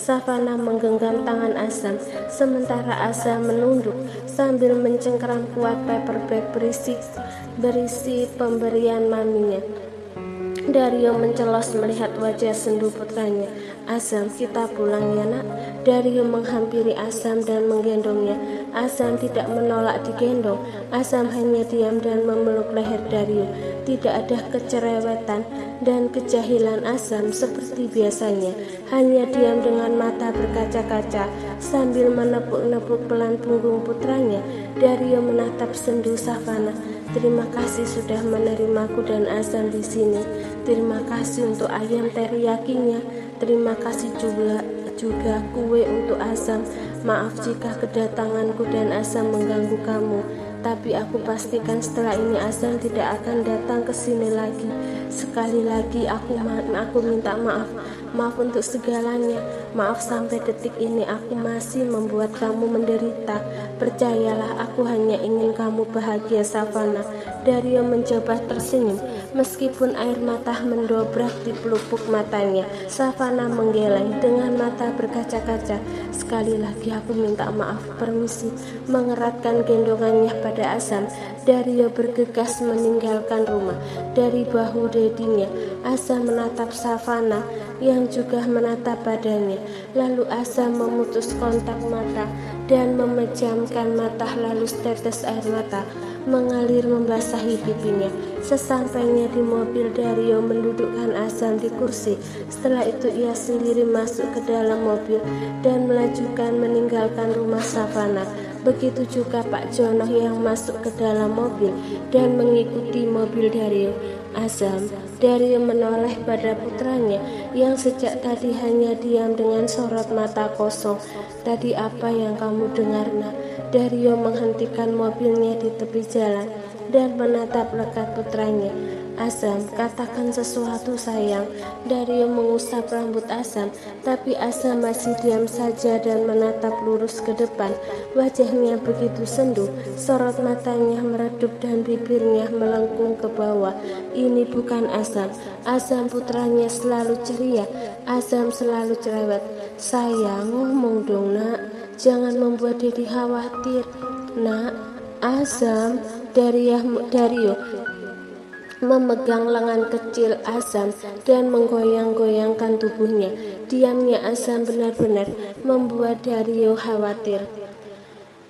Savana menggenggam tangan Azam, sementara Azam menunduk sambil mencengkeram kuat paper bag berisi pemberian maminya. Dario mencelos melihat wajah sendu putranya. Azam, kita pulang ya nak. Dario menghampiri Azam dan menggendongnya. Azam tidak menolak digendong. Azam hanya diam dan memeluk leher Dario. Tidak ada kecerewetan dan kejahilan Azam seperti biasanya. Hanya diam dengan mata berkaca-kaca sambil menepuk-nepuk pelan punggung putranya. Dario menatap sendu Savana. Terima kasih sudah menerimaku dan Azam di sini. Terima kasih untuk ayam teriyakinya. Terima kasih juga kue untuk Azam. Maaf jika kedatanganku dan Azam mengganggu kamu. Tapi aku pastikan setelah ini Azam tidak akan datang ke sini lagi. Sekali lagi aku minta maaf. Maaf untuk segalanya. Maaf sampai detik ini aku masih membuat kamu menderita. Percayalah, aku hanya ingin kamu bahagia, Savana. Dario mencoba tersenyum, meskipun air mata mendobrak di pelupuk matanya. Savana menggeleng dengan mata berkaca-kaca. Sekali lagi aku minta maaf, permisi. Mengeratkan gendongannya pada Azam, Dario bergegas meninggalkan rumah. Dari bahu dedinya, Azam menatap Savana yang juga menatap badannya. Lalu Azam memutus kontak mata dan memejamkan mata, lalu setetes air mata mengalir membasahi pipinya. Sesampainya di mobil, Dario mendudukkan Azam di kursi. Setelah itu ia sendiri masuk ke dalam mobil dan meninggalkan rumah Savana. Begitu juga Pak Jono yang masuk ke dalam mobil dan mengikuti mobil Dario. Azam, Dario menoleh pada putranya yang sejak tadi hanya diam dengan sorot mata kosong. Tadi apa yang kamu dengar, nak? Dario menghentikan mobilnya di tepi jalan dan menatap lekat putranya. Azam, katakan sesuatu sayang. Dario mengusap rambut Azam, tapi Azam masih diam saja dan menatap lurus ke depan. Wajahnya begitu sendu, sorot matanya meredup dan bibirnya melengkung ke bawah. Ini bukan Azam. Azam putranya selalu ceria. Azam selalu cerewet. Sayang, ngomong dong nak, jangan membuat Dedi khawatir. Nak, Azam. Dario memegang lengan kecil Azam dan menggoyang-goyangkan tubuhnya. Diamnya Azam benar-benar membuat Dario khawatir.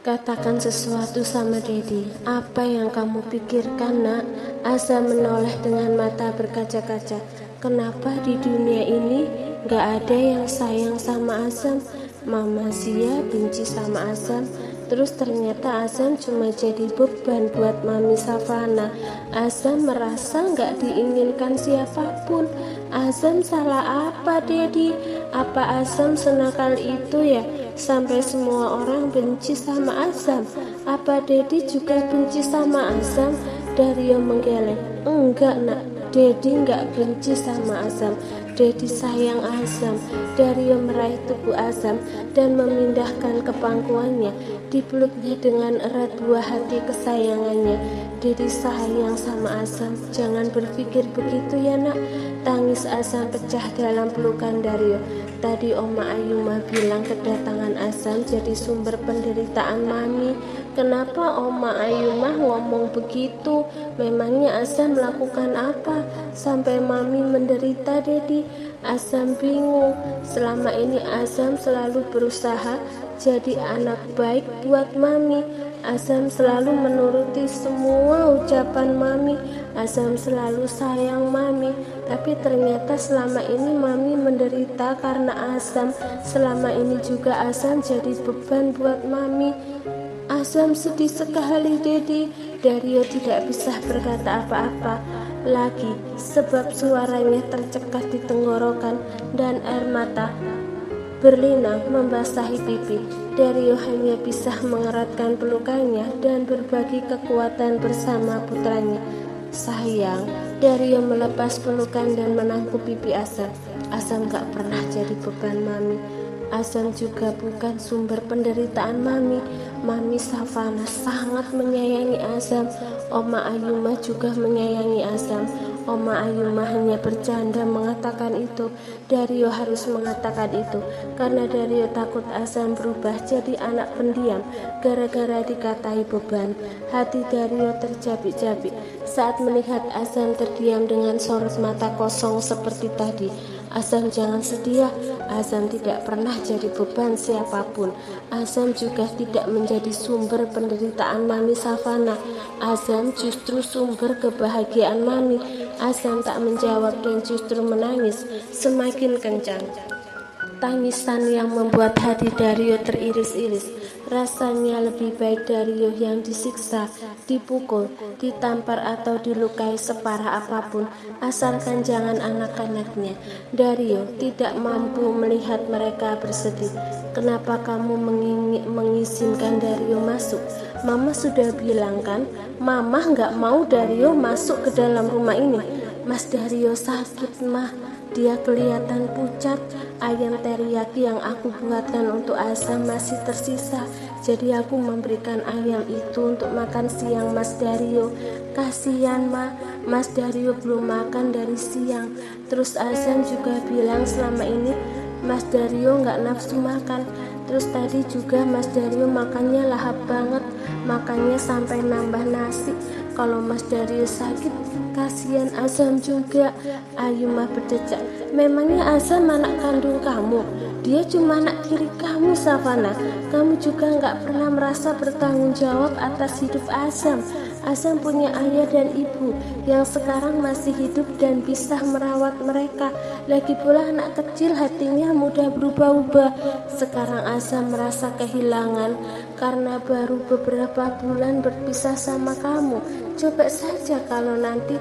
Katakan sesuatu sama Dedi. Apa yang kamu pikirkan, nak? Azam menoleh dengan mata berkaca-kaca. Kenapa di dunia ini gak ada yang sayang sama Azam? Mama Zia benci sama Azam. Terus ternyata Azam cuma jadi beban buat Mami Savana. Azam merasa gak diinginkan siapapun. Azam salah apa, Dedi? Apa Azam senakal itu ya? Sampai semua orang benci sama Azam. Apa Dedi juga benci sama Azam? Dario menggeleng. Enggak, nak. Dedi enggak benci sama Azam. Dedi sayang Azam. Dario meraih tubuh Azam dan memindahkan kepangkuannya. Dipeluknya dengan erat buah hati kesayangannya. Dedi sayang sama Azam. Jangan berpikir begitu ya, nak. Tangis Azam pecah dalam pelukan Dario. Tadi Oma Ayuma bilang kedatangan Azam jadi sumber penderitaan Mami. Kenapa Oma Ayuma ngomong begitu? Memangnya Azam melakukan apa sampai Mami menderita, Dedi? Azam bingung. Selama ini Azam selalu berusaha jadi anak baik buat Mami. Azam selalu menuruti semua ucapan Mami. Azam selalu sayang Mami. Tapi ternyata selama ini Mami menderita karena Azam. Selama ini juga Azam jadi beban buat Mami. Azam sedih sekali, Dedi. Dario tidak bisa berkata apa-apa lagi sebab suaranya tercekat di tenggorokan dan air mata berlinang membasahi pipi. Dario hanya bisa mengeratkan pelukannya dan berbagi kekuatan bersama putranya. Sayang, Dario melepas pelukan dan menangkup pipi Azam. Azam gak pernah jadi beban Mami. Azam juga bukan sumber penderitaan Mami. Mami Savana sangat menyayangi Azam. Oma Ayuma juga menyayangi Azam. Oma Ayuma hanya bercanda mengatakan itu. Dario harus mengatakan itu karena Dario takut Azam berubah jadi anak pendiam gara-gara dikatai beban. Hati Dario terjabik-jabik saat melihat Azam terdiam dengan sorot mata kosong seperti tadi. Azam, jangan sedih ya. Azam tidak pernah jadi beban siapapun. Azam juga tidak menjadi sumber penderitaan Mami Savana. Azam justru sumber kebahagiaan Mami. Azam tak menjawab dan justru menangis semakin kencang. Tangisan yang membuat hati Dario teriris-iris. Rasanya lebih baik Dario yang disiksa, dipukul, ditampar atau dilukai separah apapun, asalkan jangan anak-anaknya. Dario tidak mampu melihat mereka bersedih. Kenapa kamu mengizinkan Dario masuk? Mama sudah bilang kan, Mama nggak mau Dario masuk ke dalam rumah ini. Mas Dario sakit, Mah. Dia kelihatan pucat. Ayam teriyaki yang aku buatkan untuk Azam masih tersisa. Jadi aku memberikan ayam itu untuk makan siang Mas Dario. Kasihan, Ma. Mas Dario belum makan dari siang. Terus Azam juga bilang selama ini Mas Dario nggak nafsu makan. Terus tadi juga Mas Dario makannya lahap banget. Makannya sampai nambah nasi. Kalau Mas Dario sakit, kasihan Azam juga. Ayuma berdecak. Memangnya Azam anak kandung kamu? Dia cuma anak tiri kamu, Savana. Kamu juga nggak pernah merasa bertanggung jawab atas hidup Azam. Azam punya ayah dan ibu yang sekarang masih hidup dan bisa merawat mereka. Lagi pula anak kecil hatinya mudah berubah-ubah. Sekarang Azam merasa kehilangan karena baru beberapa bulan berpisah sama kamu. Coba saja kalau nanti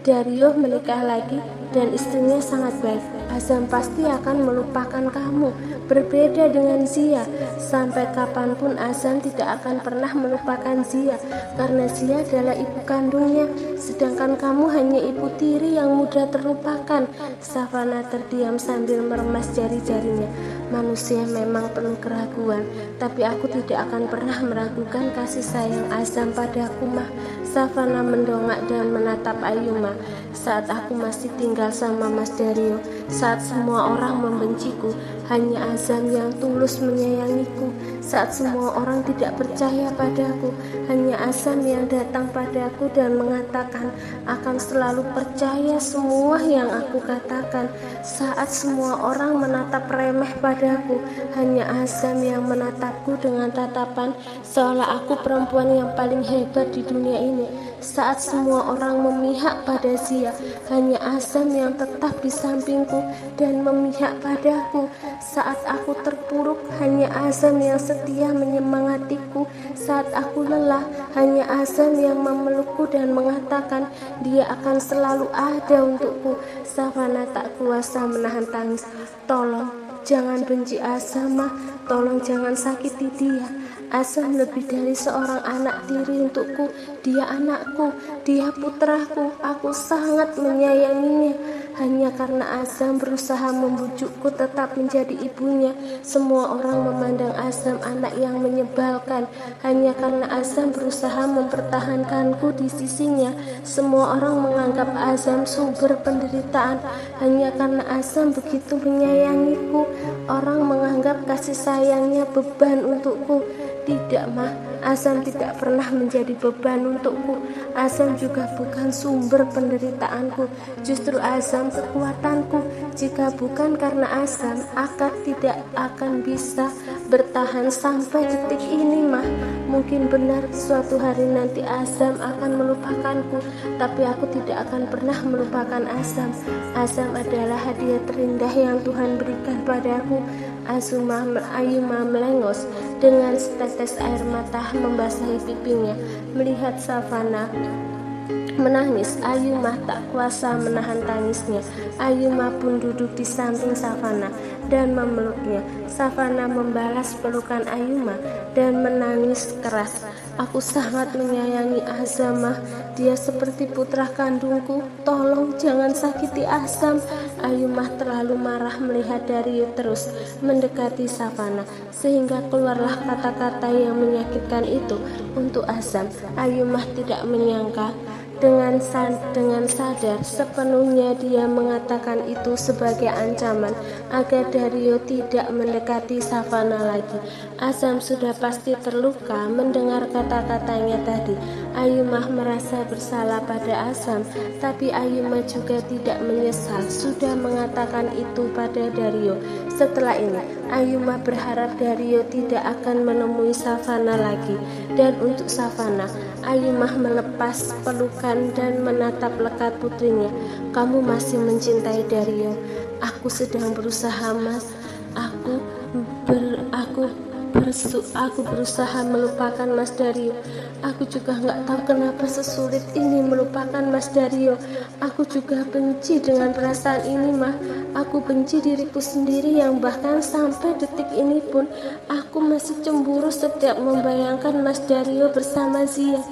Dario menikah lagi dan istrinya sangat baik, Azam pasti akan melupakan kamu. Berbeda dengan Zia, sampai kapanpun Azam tidak akan pernah melupakan Zia karena Zia adalah ibu kandungnya, sedangkan kamu hanya ibu tiri yang mudah terlupakan. Savana terdiam sambil meremas jari-jarinya. Manusia memang penuh keraguan, tapi aku tidak akan pernah meragukan kasih sayang Azam padaku, Mah. Savana mendongak dan menatap Ayuma. Saat aku masih tinggal sama Mas Dario, saat semua orang membenciku, hanya Azam yang tulus menyayangiku. Saat semua orang tidak percaya padaku, hanya Azam yang datang padaku dan mengatakan akan selalu percaya semua yang aku katakan. Saat semua orang menatap remeh padaku, hanya Azam yang menatapku dengan tatapan seolah aku perempuan yang paling hebat di dunia ini. Saat semua orang memihak pada Zia, hanya Azam yang tetap di sampingku dan memihak padaku. Saat aku terpuruk, hanya Azam yang setia menyemangatiku. Saat aku lelah, hanya Azam yang memelukku dan mengatakan dia akan selalu ada untukku. Savana tak kuasa menahan tangis. Tolong jangan benci Azam, Ma. Tolong jangan sakiti dia. Azam lebih dari seorang anak tiri untukku. Dia anakku, dia putraku. Aku sangat menyayanginya. Hanya karena Azam berusaha membujukku tetap menjadi ibunya, semua orang memandang Azam anak yang menyebalkan. Hanya karena Azam berusaha mempertahankanku di sisinya, semua orang menganggap Azam sumber penderitaan. Hanya karena Azam begitu menyayangiku, orang menganggap kasih sayangnya beban untukku. Tidak, Mah. Azam tidak pernah menjadi beban untukku. Azam juga bukan sumber penderitaanku. Justru Azam kekuatanku. Jika bukan karena Azam, akad tidak akan bisa bertahan sampai detik ini, Mah. Mungkin benar suatu hari nanti Azam akan melupakanku, tapi aku tidak akan pernah melupakan Azam. Azam adalah hadiah terindah yang Tuhan berikan padaku. Ayuma melengos dengan setetes air mata membasahi pipinya. Melihat Savana menangis, Ayuma tak kuasa menahan tangisnya. Ayuma pun duduk di samping Savana dan memeluknya. Savana membalas pelukan Ayuma dan menangis keras. Aku sangat menyayangi Azam, Mah. Dia seperti putra kandungku. Tolong jangan sakiti Azam. Ayuma terlalu marah melihat Dario terus mendekati Savana, sehingga keluarlah kata-kata yang menyakitkan itu untuk Azam. Ayuma tidak menyangka Dengan sadar sepenuhnya dia mengatakan itu sebagai ancaman agar Dario tidak mendekati Savana lagi. Azam sudah pasti terluka mendengar kata-katanya tadi. Ayumah merasa bersalah pada Azam, tapi Ayumah juga tidak menyesal sudah mengatakan itu pada Dario. Setelah ini, Ayumah berharap Dario tidak akan menemui Savana lagi. Dan untuk Savana, Ayumah melepas pelukan dan menatap lekat putrinya. Kamu masih mencintai Dario? Aku sedang berusaha, Mas. Aku berusaha melupakan Mas Dario. Aku juga nggak tahu kenapa sesulit ini melupakan Mas Dario. Aku juga benci dengan perasaan ini, Mah. Aku benci diriku sendiri yang bahkan sampai detik ini pun aku masih cemburu setiap membayangkan Mas Dario bersama Zia.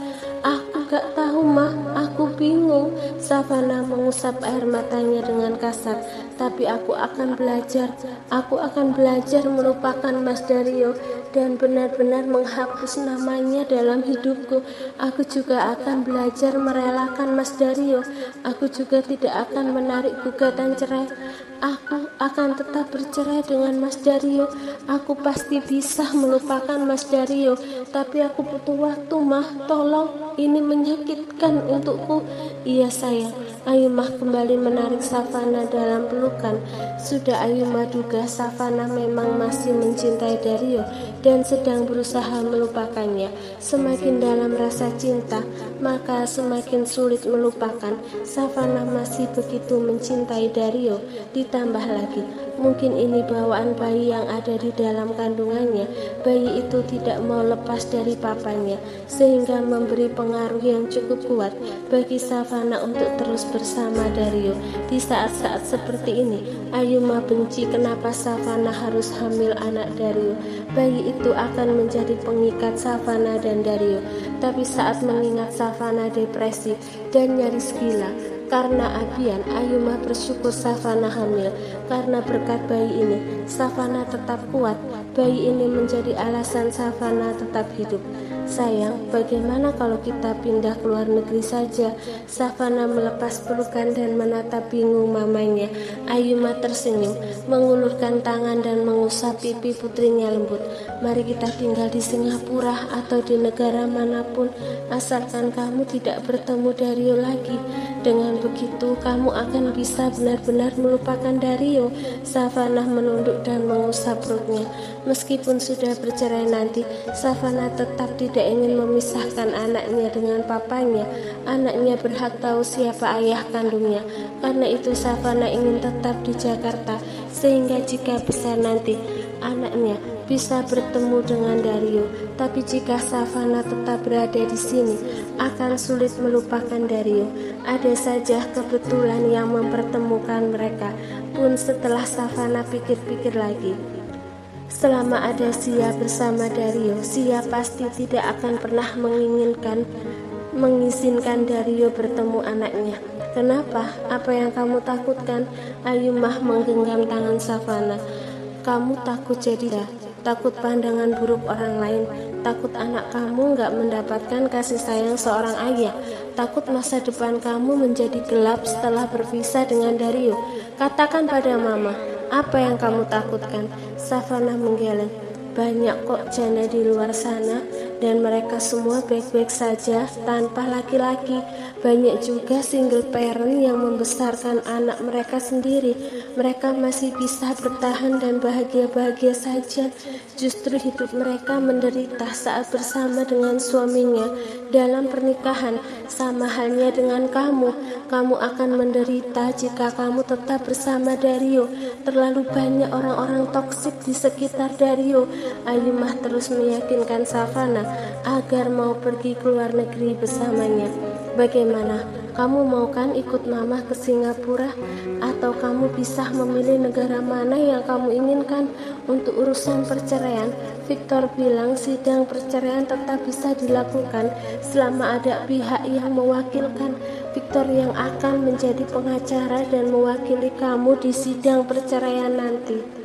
Aku gak tahu, Mah. Aku bingung. Savana mengusap air matanya dengan kasar. Tapi aku akan belajar. Aku akan belajar melupakan Mas Dario dan benar-benar menghapus namanya dalam hidupku. Aku juga akan belajar merelakan Mas Dario. Aku juga tidak akan menarik gugatan cerai. Aku akan tetap bercerai dengan Mas Dario. Aku pasti bisa melupakan Mas Dario. Tapi aku butuh waktu, Mah. Tolong, ini menyakitkan untukku. Iya sayang. Ayumah kembali menarik Savana dalam pelukan. Sudah Ayumah duga Savana memang masih mencintai Dario dan sedang berusaha melupakannya. Semakin dalam rasa cinta, maka semakin sulit melupakan. Savana masih begitu mencintai Dario. Ditambah lagi, mungkin ini bawaan bayi yang ada di dalam kandungannya. Bayi itu tidak mau lepas dari papanya, sehingga memberi pengaruh yang cukup kuat bagi Savana untuk terus bersama Dario. Di saat-saat seperti ini, Ayumah benci kenapa Savana harus hamil anak Dario. Bayi itu akan menjadi pengikat Savana dan Dario. Tapi saat mengingat Savana depresi dan nyaris gila karena Abian, Ayumah bersyukur Savana hamil. Karena berkat bayi ini, Savana tetap kuat. Bayi ini menjadi alasan Savana tetap hidup. Sayang, bagaimana kalau kita pindah ke luar negeri saja? Savana melepas pelukan dan menatap bingung mamanya. Ayumah tersenyum, mengulurkan tangan dan mengusap pipi putrinya lembut. Mari kita tinggal di Singapura atau di negara manapun, asalkan kamu tidak bertemu Dario lagi. Dengan begitu, kamu akan bisa benar-benar melupakan Dario. Savana menunduk dan mengusap perutnya. Meskipun sudah bercerai nanti, Savana tetap tidak ingin memisahkan anaknya dengan papanya. Anaknya berhak tahu siapa ayah kandungnya. Karena itu Savana ingin tetap di Jakarta, sehingga jika bisa nanti anaknya bisa bertemu dengan Dario. Tapi jika Savana tetap berada di sini, akan sulit melupakan Dario. Ada saja kebetulan yang mempertemukan mereka. Pun setelah Savana pikir-pikir lagi, selama ada Zia bersama Dario, Zia pasti tidak akan pernah mengizinkan Dario bertemu anaknya. Kenapa? Apa yang kamu takutkan? Ayumah menggenggam tangan Savana. Kamu takut jadi takut pandangan buruk orang lain, takut anak kamu gak mendapatkan kasih sayang seorang ayah, takut masa depan kamu menjadi gelap setelah berpisah dengan Dario. Katakan pada mama, apa yang kamu takutkan? Savana menggeleng. Banyak kok janda di luar sana dan mereka semua baik-baik saja tanpa laki-laki. Banyak juga single parent yang membesarkan anak mereka sendiri. Mereka masih bisa bertahan dan bahagia-bahagia saja. Justru hidup mereka menderita saat bersama dengan suaminya dalam pernikahan. Sama halnya dengan kamu. Kamu akan menderita jika kamu tetap bersama Dario. Terlalu banyak orang-orang toksik di sekitar Dario. Ayumah terus meyakinkan Savana agar mau pergi ke luar negeri bersamanya. Bagaimana? Kamu mau kan ikut mama ke Singapura? Atau kamu bisa memilih negara mana yang kamu inginkan? Untuk urusan perceraian, Victor bilang sidang perceraian tetap bisa dilakukan selama ada pihak yang mewakilkan. Victor yang akan menjadi pengacara dan mewakili kamu di sidang perceraian nanti.